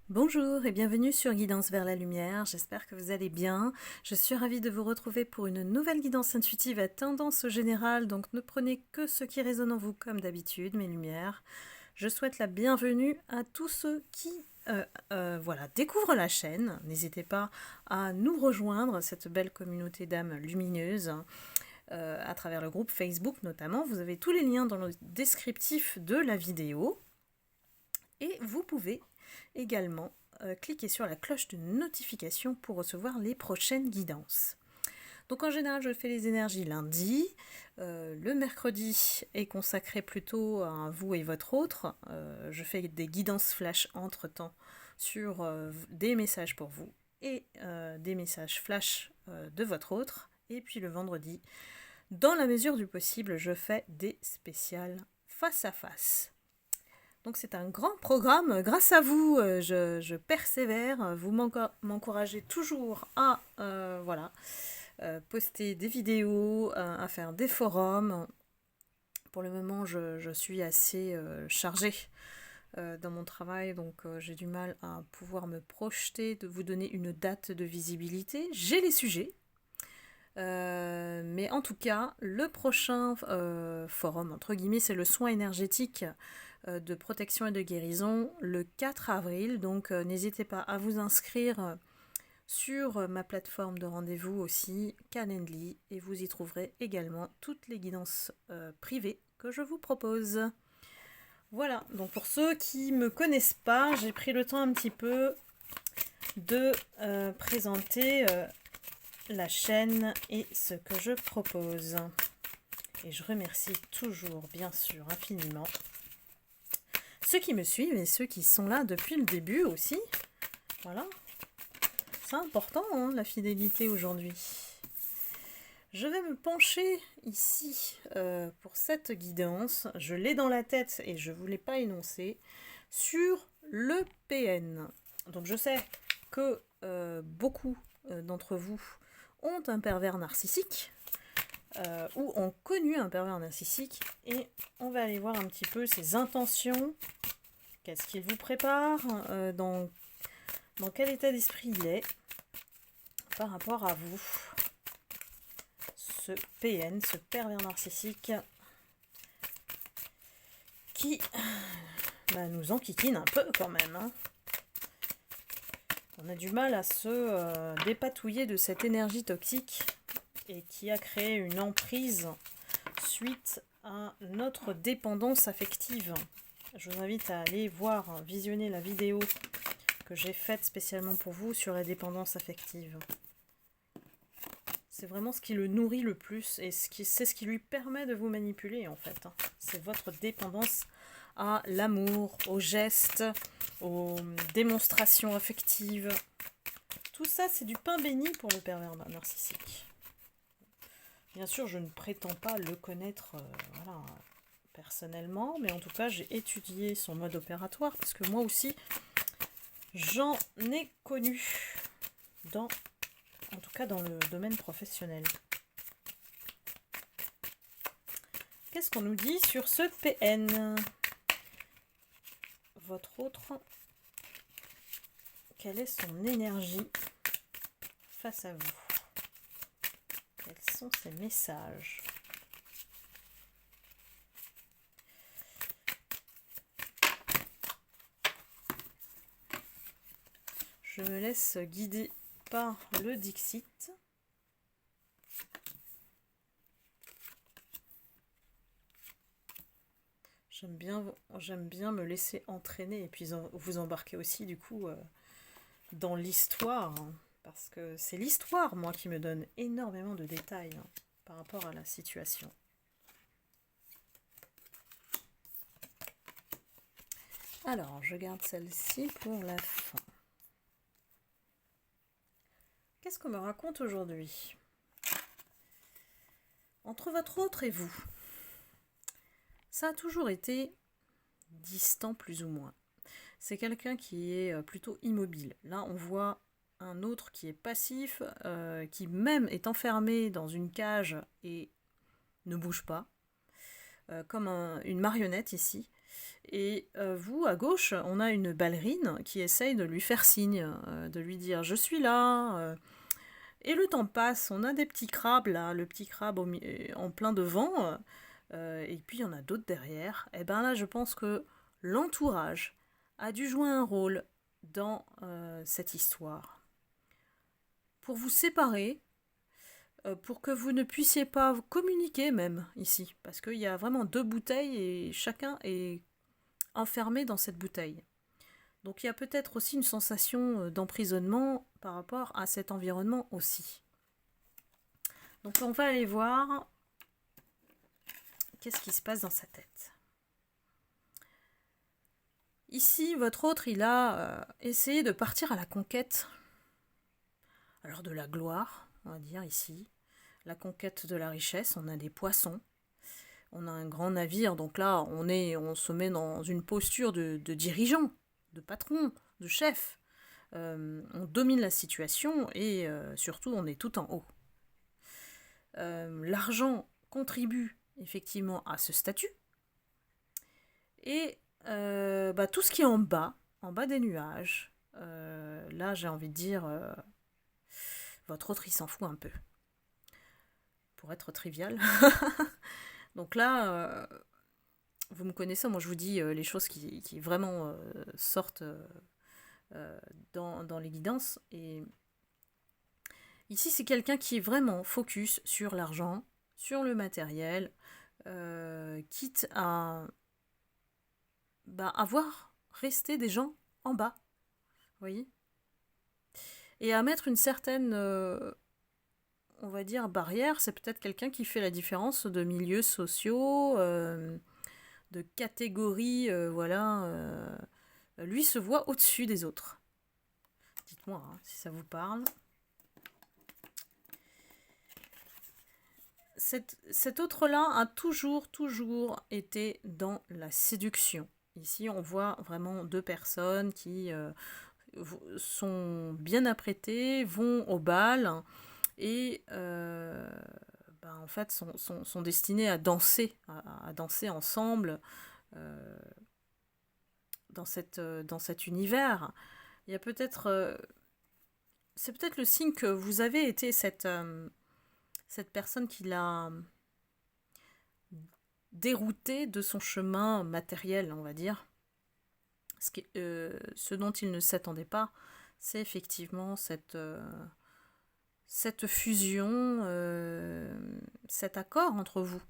Bonjour et bienvenue sur Guidance vers la lumière, j'espère que vous allez bien. Je suis ravie de vous retrouver pour une nouvelle guidance intuitive à tendance générale, donc ne prenez que ce qui résonne en vous comme d'habitude, mes lumières. Je souhaite la bienvenue à tous ceux qui découvrent la chaîne. N'hésitez pas à nous rejoindre, cette belle communauté d'âmes lumineuses, à travers le groupe Facebook notamment. Vous avez tous les liens dans le descriptif de la vidéo. Et vous pouvez également cliquer sur la cloche de notification pour recevoir les prochaines guidances. Donc en général, je fais les énergies lundi. Le mercredi est consacré plutôt à vous et votre autre. Je fais des guidances flash entre-temps sur des messages pour vous et des messages flash de votre autre. Et puis le vendredi, dans la mesure du possible, je fais des spéciales face à face. Donc c'est un grand programme. Grâce à vous, je persévère. Vous m'encouragez toujours à poster des vidéos, à faire des forums. Pour le moment, je suis assez chargée dans mon travail, donc j'ai du mal à pouvoir me projeter, de vous donner une date de visibilité. J'ai les sujets. Mais en tout cas, le prochain forum, entre guillemets, c'est le soin énergétique de protection et de guérison le 4 avril. Donc n'hésitez pas à vous inscrire sur ma plateforme de rendez-vous aussi, Calendly, et vous y trouverez également toutes les guidances privées que je vous propose. Voilà, donc pour ceux qui ne me connaissent pas, j'ai pris le temps un petit peu de présenter la chaîne et ce que je propose. Et je remercie toujours, bien sûr, infiniment ceux qui me suivent et ceux qui sont là depuis le début aussi. Voilà. C'est important, hein, la fidélité aujourd'hui. Je vais me pencher ici pour cette guidance. Je l'ai dans la tête et je ne vous l'ai pas énoncé. Sur le PN. Donc je sais que beaucoup d'entre vous ont un pervers narcissique ou ont connu un pervers narcissique, et on va aller voir un petit peu ses intentions, qu'est-ce qu'il vous prépare, dans quel état d'esprit il est par rapport à vous, ce PN, ce pervers narcissique qui nous enquiquine un peu quand même, hein. On a du mal à se dépatouiller de cette énergie toxique et qui a créé une emprise suite à notre dépendance affective. Je vous invite à aller voir, visionner la vidéo que j'ai faite spécialement pour vous sur la dépendance affective. C'est vraiment ce qui le nourrit le plus et c'est ce qui lui permet de vous manipuler en fait. C'est votre dépendance à l'amour, aux gestes, aux démonstrations affectives. Tout ça, c'est du pain béni pour le pervers narcissique. Bien sûr, je ne prétends pas le connaître personnellement, mais en tout cas, j'ai étudié son mode opératoire, parce que moi aussi, j'en ai connu, en tout cas dans le domaine professionnel. Qu'est-ce qu'on nous dit sur ce PN? Votre autre, quelle est son énergie face à vous? Quels sont ses messages? Je me laisse guider par le Dixit. J'aime bien me laisser entraîner et puis vous embarquer aussi du coup dans l'histoire, hein, parce que c'est l'histoire, moi, qui me donne énormément de détails par rapport à la situation. Alors, je garde celle-ci pour la fin. Qu'est-ce qu'on me raconte aujourd'hui? Entre votre autre et vous, ça a toujours été distant plus ou moins. C'est quelqu'un qui est plutôt immobile. Là, on voit un autre qui est passif, qui même est enfermé dans une cage et ne bouge pas, comme une marionnette ici. Et vous, à gauche, on a une ballerine qui essaye de lui faire signe, de lui dire je suis là. Et le temps passe, on a des petits crabes là, le petit crabe en plein devant, et puis il y en a d'autres derrière. Et ben là, je pense que l'entourage a dû jouer un rôle dans cette histoire. Pour vous séparer, pour que vous ne puissiez pas communiquer même ici, parce qu'il y a vraiment deux bouteilles et chacun est enfermé dans cette bouteille. Donc il y a peut-être aussi une sensation d'emprisonnement par rapport à cet environnement aussi. Donc on va aller voir qu'est-ce qui se passe dans sa tête. Ici, votre autre, il a essayé de partir à la conquête. Alors de la gloire, on va dire ici. La conquête de la richesse, on a des poissons. On a un grand navire, donc là, on se met dans une posture de dirigeant, de patron, de chef. On domine la situation et surtout, on est tout en haut. L'argent contribue effectivement à ce statut. Et tout ce qui est en bas des nuages, là, j'ai envie de dire, votre autre, il s'en fout un peu. Pour être trivial. Donc là, vous me connaissez, moi je vous dis les choses qui vraiment sortent dans les guidances. Et ici, c'est quelqu'un qui est vraiment focus sur l'argent, sur le matériel, quitte à voir rester des gens en bas. Vous voyez ? Et à mettre une certaine, on va dire, barrière. C'est peut-être quelqu'un qui fait la différence de milieux sociaux, de catégories, voilà. Lui se voit au-dessus des autres. Dites-moi si ça vous parle. Cet autre-là a toujours été dans la séduction. Ici, on voit vraiment deux personnes qui sont bien apprêtées, vont au bal et en fait sont destinées à danser ensemble dans cet univers. Il y a peut-être... c'est peut-être le signe que vous avez été cette personne qui l'a dérouté de son chemin matériel, on va dire. Ce dont il ne s'attendait pas, c'est effectivement cette fusion, cet accord entre vous.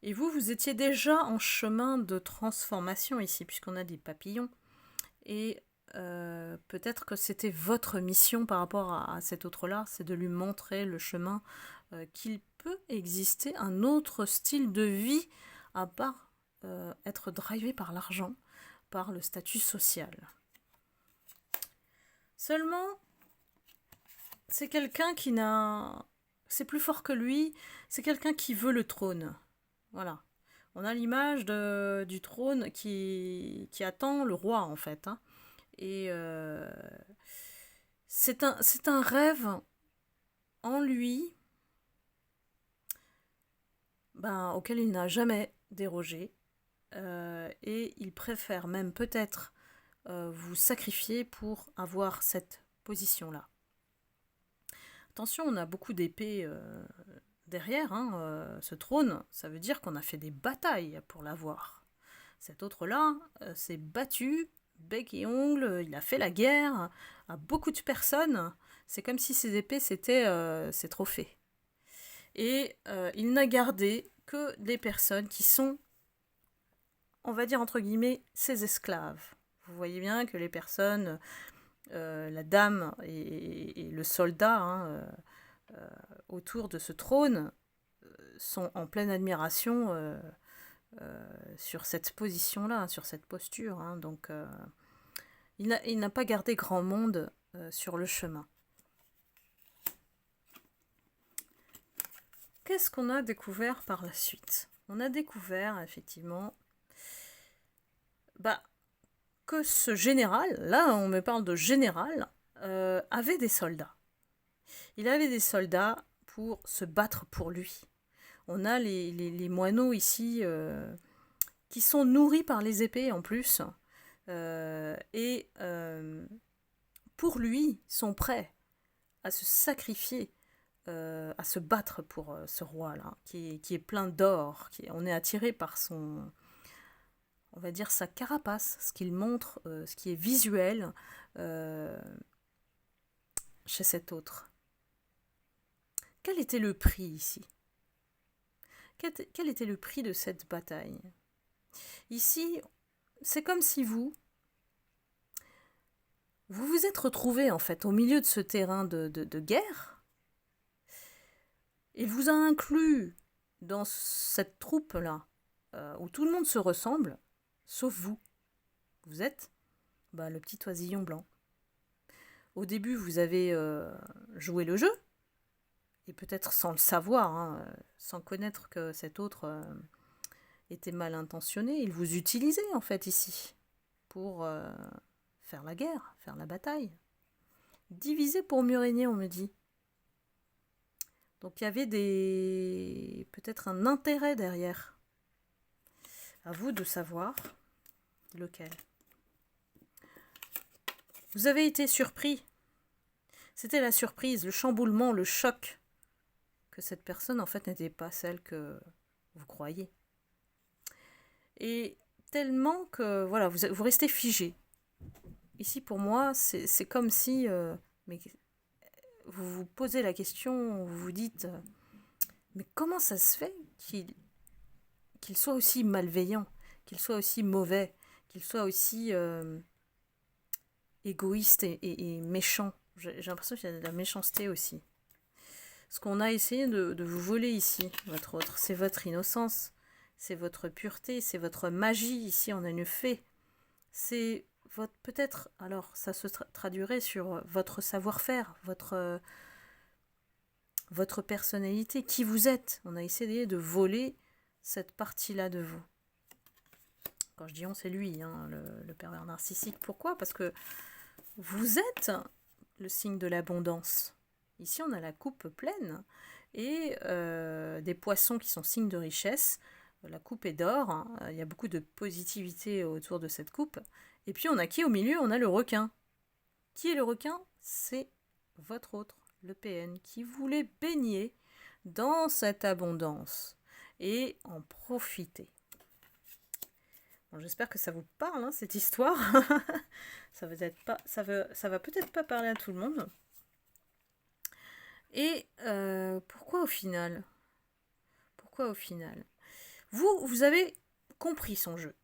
Et vous étiez déjà en chemin de transformation ici, puisqu'on a des papillons. Et peut-être que c'était votre mission par rapport à cet autre-là, c'est de lui montrer le chemin qu'il peut exister un autre style de vie à part être drivé par l'argent, par le statut social. Seulement, c'est quelqu'un qui n'a... C'est plus fort que lui, c'est quelqu'un qui veut le trône. Voilà. On a l'image du trône qui attend le roi, en fait. Et c'est un rêve en lui auquel il n'a jamais dérogé. Et il préfère même peut-être vous sacrifier pour avoir cette position-là. Attention, on a beaucoup d'épées derrière, ce trône. Ça veut dire qu'on a fait des batailles pour l'avoir. Cet autre-là s'est battu, bec et ongles, il a fait la guerre à beaucoup de personnes. C'est comme si ses épées, c'était ses trophées. Et il n'a gardé que des personnes qui sont, on va dire entre guillemets, ses esclaves. Vous voyez bien que les personnes, la dame et le soldat autour de ce trône sont en pleine admiration sur cette position-là, sur cette posture. Donc, il n'a pas gardé grand monde sur le chemin. Qu'est-ce qu'on a découvert par la suite ? On a découvert, effectivement, que ce général, là on me parle de général, avait des soldats. Il avait des soldats pour se battre pour lui. On a les moineaux ici qui sont nourris par les épées en plus, et pour lui, sont prêts à se sacrifier, à se battre pour ce roi-là, qui est plein d'or. On est attiré par son, on va dire, sa carapace, ce qu'il montre, ce qui est visuel euh, chez cet autre. Quel était le prix ici? Quel était le prix de cette bataille? Ici, c'est comme si vous vous êtes retrouvé en fait au milieu de ce terrain de guerre. Il vous a inclus dans cette troupe-là, où tout le monde se ressemble, sauf vous. Vous êtes le petit oisillon blanc. Au début, vous avez joué le jeu, et peut-être sans le savoir, hein, sans connaître que cet autre était mal intentionné. Il vous utilisait en fait ici pour faire la guerre, faire la bataille. Diviser pour mieux régner, on me dit. Donc il y avait peut-être un intérêt derrière. À vous de savoir lequel. Vous avez été surpris. C'était la surprise, le chamboulement, le choc. Que cette personne, en fait, n'était pas celle que vous croyez. Et tellement que, voilà, vous restez figé. Ici, pour moi, c'est comme si... mais vous vous posez la question, vous vous dites... mais comment ça se fait qu'il soit aussi malveillant, qu'il soit aussi mauvais, qu'il soit aussi égoïste et méchant? J'ai l'impression qu'il y a de la méchanceté aussi. Ce qu'on a essayé de vous voler ici, votre autre, c'est votre innocence, c'est votre pureté, c'est votre magie. Ici, on a une fée. C'est votre, peut-être, alors ça se traduirait sur votre savoir-faire, votre personnalité, qui vous êtes. On a essayé de voler cette partie-là de vous. Quand je dis on, c'est lui, hein, le pervers narcissique. Pourquoi? Parce que vous êtes le signe de l'abondance. Ici, on a la coupe pleine et des poissons qui sont signes de richesse. La coupe est d'or, hein. Il y a beaucoup de positivité autour de cette coupe. Et puis, on a qui au milieu? On a le requin. Qui est le requin? C'est votre autre, le PN, qui voulait baigner dans cette abondance et en profiter. Bon, j'espère que ça vous parle, hein, cette histoire. Ça va peut-être pas parler à tout le monde. Et pourquoi au final? Vous avez compris son jeu.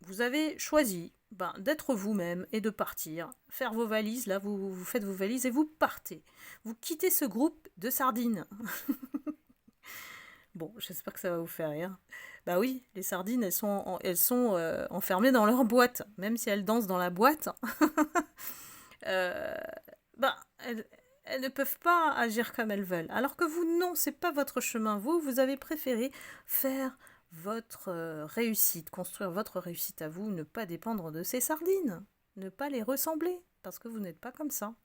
Vous avez choisi d'être vous-même et de partir. Faire vos valises, là, vous faites vos valises et vous partez. Vous quittez ce groupe de sardines. Bon, j'espère que ça va vous faire rire. Bah oui, les sardines, elles sont enfermées dans leur boîte. Même si elles dansent dans la boîte, elles ne peuvent pas agir comme elles veulent. Alors que vous, non, c'est pas votre chemin. Vous avez préféré faire votre réussite, construire votre réussite à vous, ne pas dépendre de ces sardines, ne pas les ressembler, parce que vous n'êtes pas comme ça.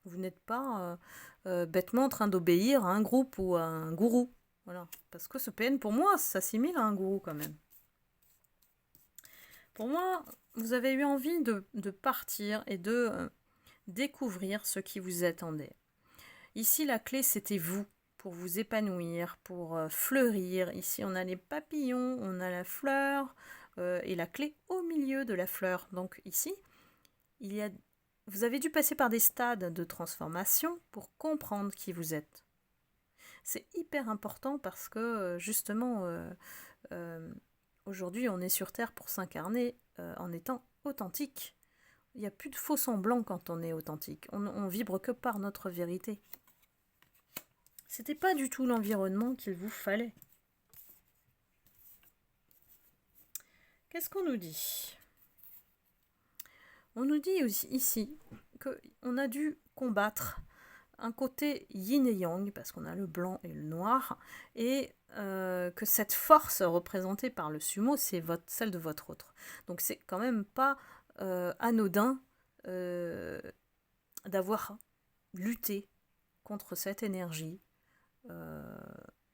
Vous n'êtes pas bêtement en train d'obéir à un groupe ou à un gourou. Voilà. Parce que ce PN, pour moi, s'assimile à un gourou quand même. Pour moi, vous avez eu envie de partir et de découvrir ce qui vous attendait. Ici, la clé, c'était vous, pour vous épanouir, pour fleurir. Ici, on a les papillons, on a la fleur, et la clé au milieu de la fleur. Donc ici, vous avez dû passer par des stades de transformation pour comprendre qui vous êtes. C'est hyper important parce que, justement, aujourd'hui, on est sur Terre pour s'incarner en étant authentique. Il n'y a plus de faux semblants quand on est authentique. On vibre que par notre vérité. C'était pas du tout l'environnement qu'il vous fallait. Qu'est-ce qu'on nous dit? On nous dit aussi ici qu'on a dû combattre un côté yin et yang, parce qu'on a le blanc et le noir, et que cette force représentée par le sumo, c'est celle de votre autre. Donc c'est quand même pas anodin d'avoir lutté contre cette énergie,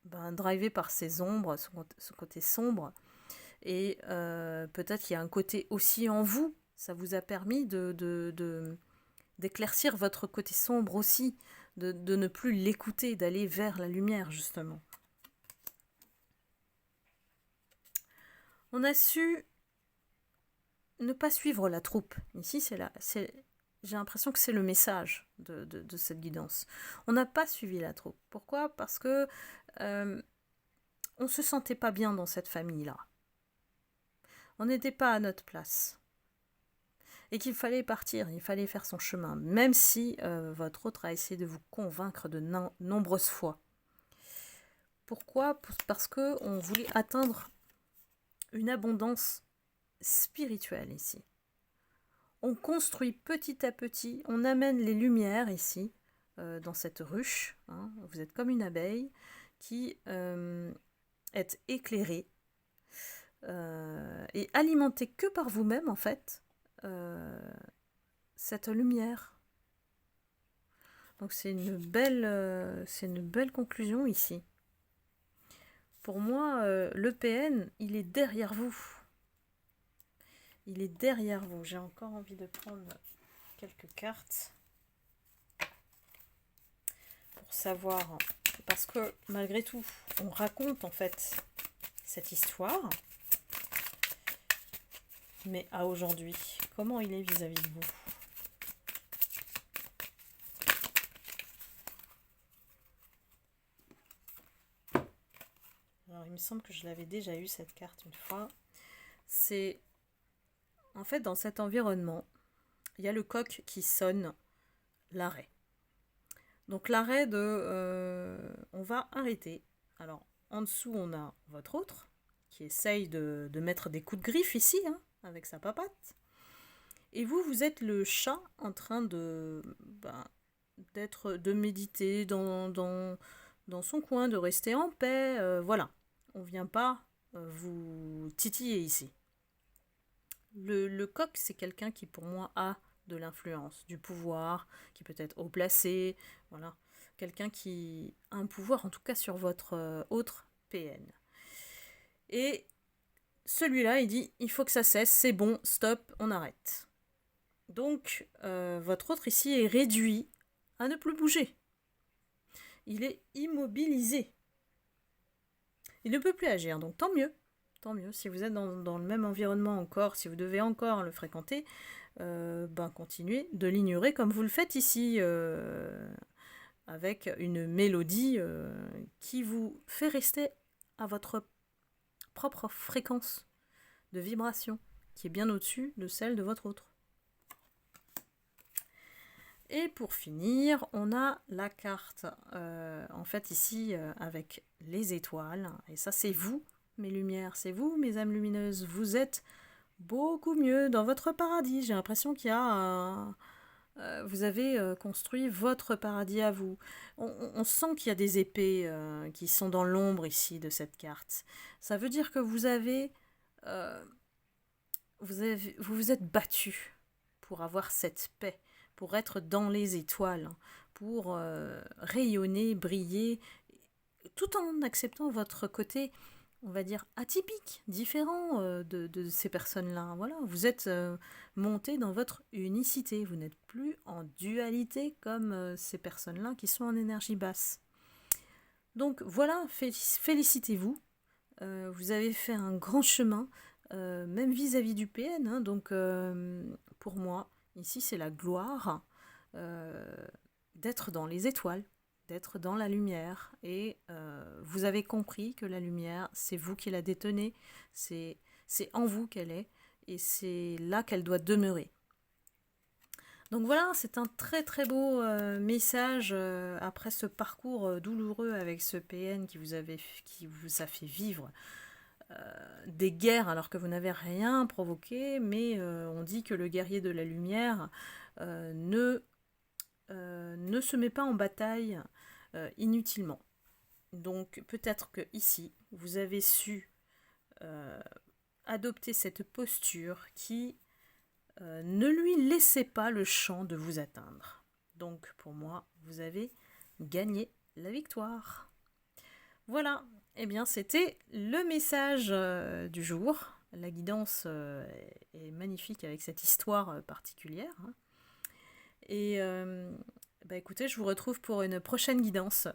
drivé par ses ombres, ce côté sombre, Et peut-être qu'il y a un côté aussi en vous, ça vous a permis d'éclaircir votre côté sombre aussi, de ne plus l'écouter, d'aller vers la lumière justement. On a su ne pas suivre la troupe. Ici, j'ai l'impression que c'est le message de cette guidance. On n'a pas suivi la troupe. Pourquoi? Parce que on ne se sentait pas bien dans cette famille-là. On n'était pas à notre place. Et qu'il fallait partir, il fallait faire son chemin, même si votre autre a essayé de vous convaincre de nombreuses fois. Pourquoi? Parce qu'on voulait atteindre une abondance spirituelle ici. On construit petit à petit, on amène les lumières ici, dans cette ruche. Hein. Vous êtes comme une abeille qui est éclairée et alimentée que par vous-même en fait, cette lumière. Donc c'est une belle conclusion ici. Pour moi, le PN, il est derrière vous. Il est derrière vous. J'ai encore envie de prendre quelques cartes pour savoir, parce que malgré tout, on raconte en fait cette histoire. Mais à aujourd'hui, comment il est vis-à-vis de vous? Alors, il me semble que je l'avais déjà eu cette carte une fois. C'est, en fait, dans cet environnement, il y a le coq qui sonne l'arrêt. Donc l'arrêt on va arrêter. Alors, en dessous, on a votre autre qui essaye de mettre des coups de griffe ici, hein, avec sa papate. Et vous êtes le chat en train de méditer dans son coin, de rester en paix. Voilà, on ne vient pas vous titiller ici. Le coq, c'est quelqu'un qui, pour moi, a de l'influence, du pouvoir, qui peut être haut placé, voilà. Quelqu'un qui a un pouvoir, en tout cas, sur votre autre PN. Et celui-là, il dit, il faut que ça cesse, c'est bon, stop, on arrête. Donc, votre autre ici est réduit à ne plus bouger. Il est immobilisé. Il ne peut plus agir, donc tant mieux. Tant mieux. Si vous êtes dans le même environnement encore, si vous devez encore le fréquenter, continuez de l'ignorer comme vous le faites ici, avec une mélodie qui vous fait rester à votre propre fréquence de vibration, qui est bien au-dessus de celle de votre autre. Et pour finir, on a la carte, en fait ici, avec les étoiles. Et ça, c'est vous, mes lumières, c'est vous, mes âmes lumineuses. Vous êtes beaucoup mieux dans votre paradis. J'ai l'impression qu'il y a... vous avez construit votre paradis à vous. On sent qu'il y a des épées qui sont dans l'ombre ici de cette carte. Ça veut dire que vous vous êtes battu pour avoir cette paix, pour être dans les étoiles, pour rayonner, briller, tout en acceptant votre côté, on va dire, atypique, différent de ces personnes-là. Voilà, vous êtes monté dans votre unicité, vous n'êtes plus en dualité comme ces personnes-là qui sont en énergie basse. Donc voilà, félicitez-vous, vous avez fait un grand chemin, même vis-à-vis du PN, hein, donc pour moi, ici, c'est la gloire d'être dans les étoiles, d'être dans la lumière. Et vous avez compris que la lumière, c'est vous qui la détenez, c'est en vous qu'elle est, et c'est là qu'elle doit demeurer. Donc voilà, c'est un très très beau message après ce parcours douloureux avec ce PN qui vous a fait vivre des guerres alors que vous n'avez rien provoqué, mais on dit que le guerrier de la lumière ne se met pas en bataille inutilement. Donc peut-être que ici vous avez su adopter cette posture qui ne lui laissait pas le champ de vous atteindre. Donc pour moi, vous avez gagné la victoire. Voilà, eh bien c'était le message du jour. La guidance est magnifique avec cette histoire particulière. Hein. Et écoutez, je vous retrouve pour une prochaine guidance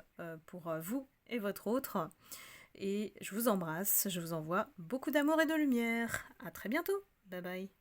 pour vous et votre autre. Et je vous embrasse, je vous envoie beaucoup d'amour et de lumière. À très bientôt. Bye bye.